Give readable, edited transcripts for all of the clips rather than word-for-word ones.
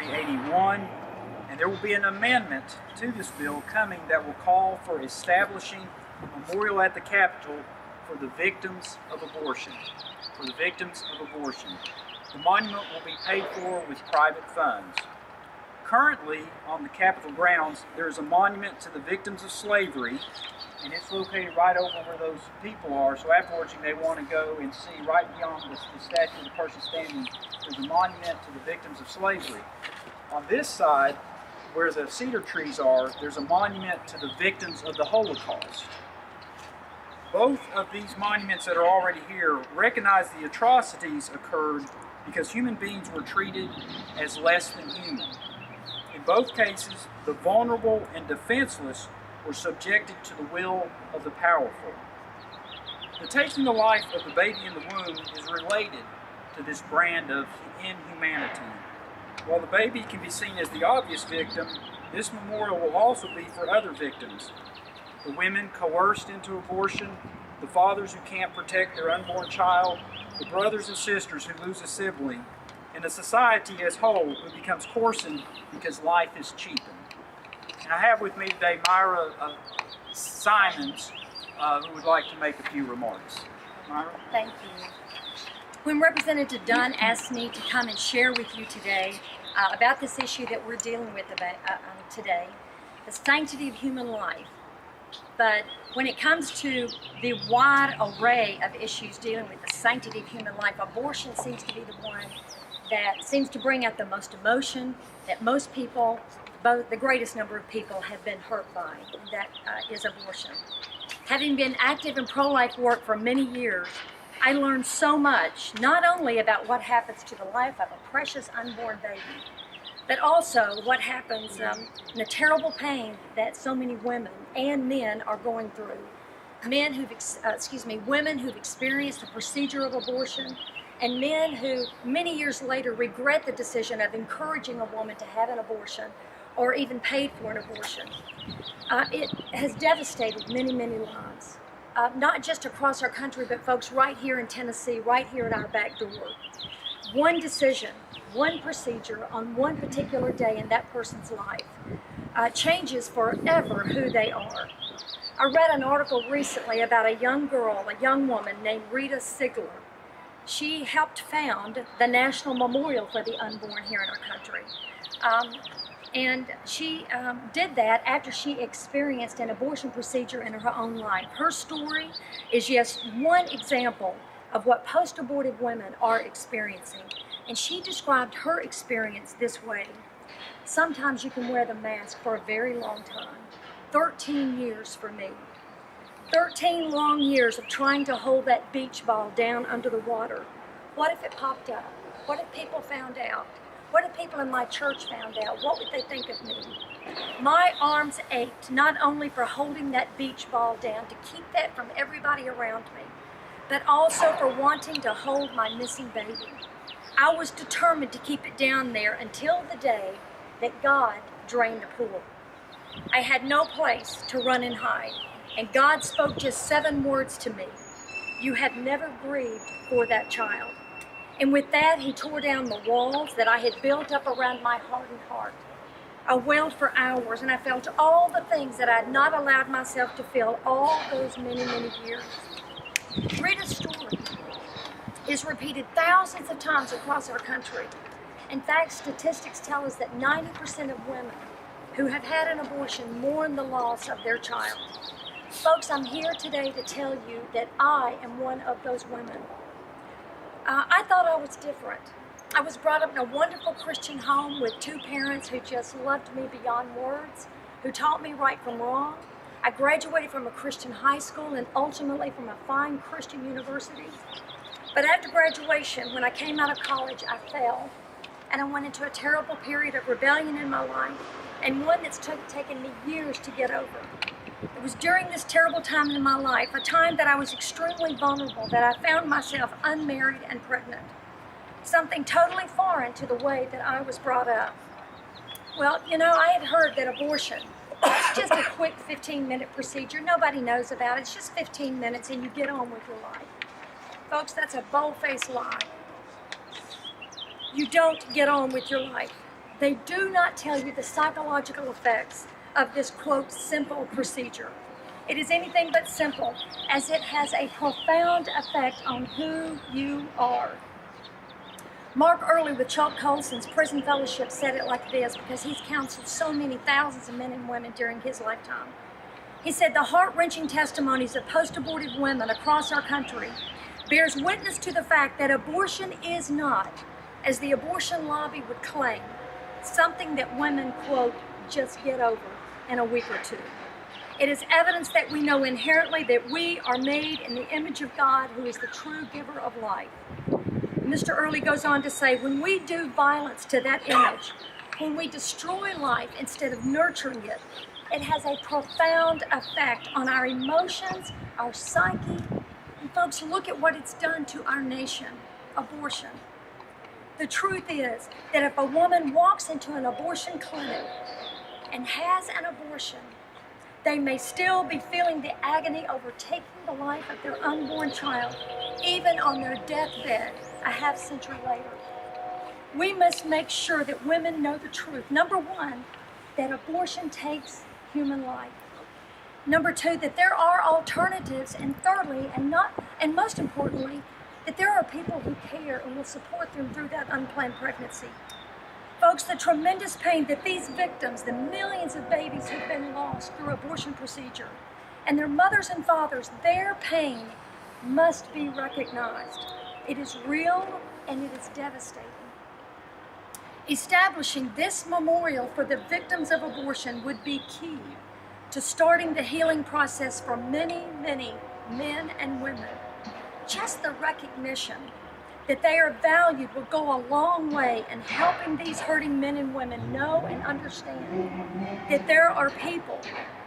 2381, and there will be an amendment to this bill coming that will call for establishing a memorial at the Capitol for the victims of abortion. The monument will be paid for with private funds. Currently, on the Capitol grounds, there is a monument to the victims of slavery, and it's located right over where those people are. So afterwards, you may want to go and see right beyond the statue of the person standing. There's a monument to the victims of slavery. On this side, where the cedar trees are, there's a monument to the victims of the Holocaust. Both of these monuments that are already here recognize the atrocities occurred because human beings were treated as less than human. In both cases, the vulnerable and defenseless were subjected to the will of the powerful. The taking the life of the baby in the womb is related to this brand of inhumanity. While the baby can be seen as the obvious victim, this memorial will also be for other victims. The women coerced into abortion, the fathers who can't protect their unborn child, the brothers and sisters who lose a sibling, and a society as whole who becomes coarsened because life is cheapened. And I have with me today Myra Simons, who would like to make a few remarks. Myra? Thank you. When Representative Dunn asked me to come and share with you today about this issue that we're dealing with today, the sanctity of human life, but when it comes to the wide array of issues dealing with the sanctity of human life, abortion seems to be the one that seems to bring out the most emotion that most people, both the greatest number of people, have been hurt by, and that is abortion. Having been active in pro-life work for many years, I learned so much, not only about what happens to the life of a precious unborn baby, but also what happens in the terrible pain that so many women and men are going through. Women who've experienced the procedure of abortion, and men who many years later regret the decision of encouraging a woman to have an abortion or even paid for an abortion. It has devastated many, many lives, not just across our country, but folks right here in Tennessee, right here at our back door. One decision, one procedure on one particular day in that person's life changes forever who they are. I read an article recently about a young woman named Rita Sigler. She helped found the National Memorial for the Unborn here in our country. And she did that after she experienced an abortion procedure in her own life. Her story is just one example of what post-abortive women are experiencing. And she described her experience this way. Sometimes you can wear the mask for a very long time. 13 years for me. 13 long years of trying to hold that beach ball down under the water. What if it popped up? What if people found out? What if people in my church found out? What would they think of me? My arms ached, not only for holding that beach ball down to keep that from everybody around me, but also for wanting to hold my missing baby. I was determined to keep it down there until the day that God drained the pool. I had no place to run and hide, and God spoke just 7 words to me. You have never grieved for that child. And with that, he tore down the walls that I had built up around my hardened heart. I wailed for hours, and I felt all the things that I had not allowed myself to feel all those many, many years. Rita's story is repeated thousands of times across our country. In fact, statistics tell us that 90% of women who have had an abortion mourn the loss of their child. Folks, I'm here today to tell you that I am one of those women. I thought I was different. I was brought up in a wonderful Christian home with 2 parents who just loved me beyond words, who taught me right from wrong. I graduated from a Christian high school and ultimately from a fine Christian university. But after graduation, when I came out of college, I fell, and I went into a terrible period of rebellion in my life, and one that's taken me years to get over. It was during this terrible time in my life, a time that I was extremely vulnerable, that I found myself unmarried and pregnant. Something totally foreign to the way that I was brought up. Well, you know, I had heard that abortion is just a quick 15-minute procedure. Nobody knows about it. It's just 15 minutes and you get on with your life. Folks, that's a bold-faced lie. You don't get on with your life. They do not tell you the psychological effects of this, quote, simple procedure. It is anything but simple, as it has a profound effect on who you are. Mark Earley with Chuck Colson's Prison Fellowship said it like this, because he's counseled so many thousands of men and women during his lifetime. He said, the heart-wrenching testimonies of post-abortive women across our country bears witness to the fact that abortion is not, as the abortion lobby would claim, something that women, quote, just get over in a week or two. It is evidence that we know inherently that we are made in the image of God, who is the true giver of life. Mr. Earley goes on to say, when we do violence to that image, when we destroy life instead of nurturing it, it has a profound effect on our emotions, our psyche. And folks, look at what it's done to our nation, abortion. The truth is that if a woman walks into an abortion clinic and has an abortion, they may still be feeling the agony over taking the life of their unborn child, even on their deathbed a half century later. We must make sure that women know the truth. Number one, that abortion takes human life. Number two, that there are alternatives. And thirdly, and most importantly, that there are people who care and will support them through that unplanned pregnancy. Folks, the tremendous pain that these victims, the millions of babies who've been lost through abortion procedure, and their mothers and fathers, their pain must be recognized. It is real and it is devastating. Establishing this memorial for the victims of abortion would be key to starting the healing process for many, many men and women. Just the recognition that they are valued will go a long way in helping these hurting men and women know and understand that there are people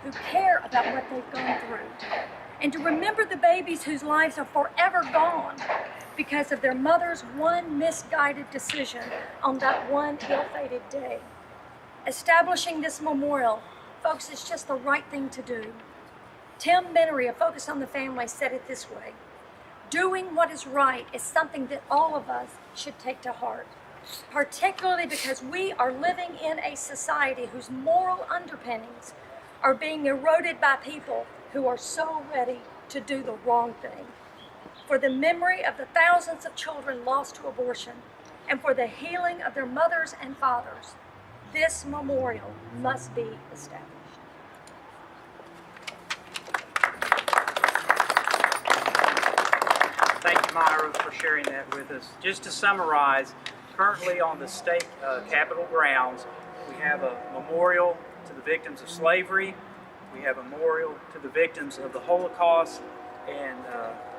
who care about what they've gone through. And to remember the babies whose lives are forever gone because of their mother's one misguided decision on that one ill-fated day. Establishing this memorial, folks, is just the right thing to do. Tim Menery of Focus on the Family said it this way: doing what is right is something that all of us should take to heart, particularly because we are living in a society whose moral underpinnings are being eroded by people who are so ready to do the wrong thing. For the memory of the thousands of children lost to abortion, and for the healing of their mothers and fathers, this memorial must be established. Thank you, Myra, for sharing that with us. Just to summarize, currently on the state Capitol grounds, we have a memorial to the victims of slavery, we have a memorial to the victims of the Holocaust, and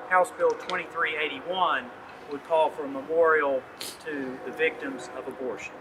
House Bill 2381 would call for a memorial to the victims of abortion.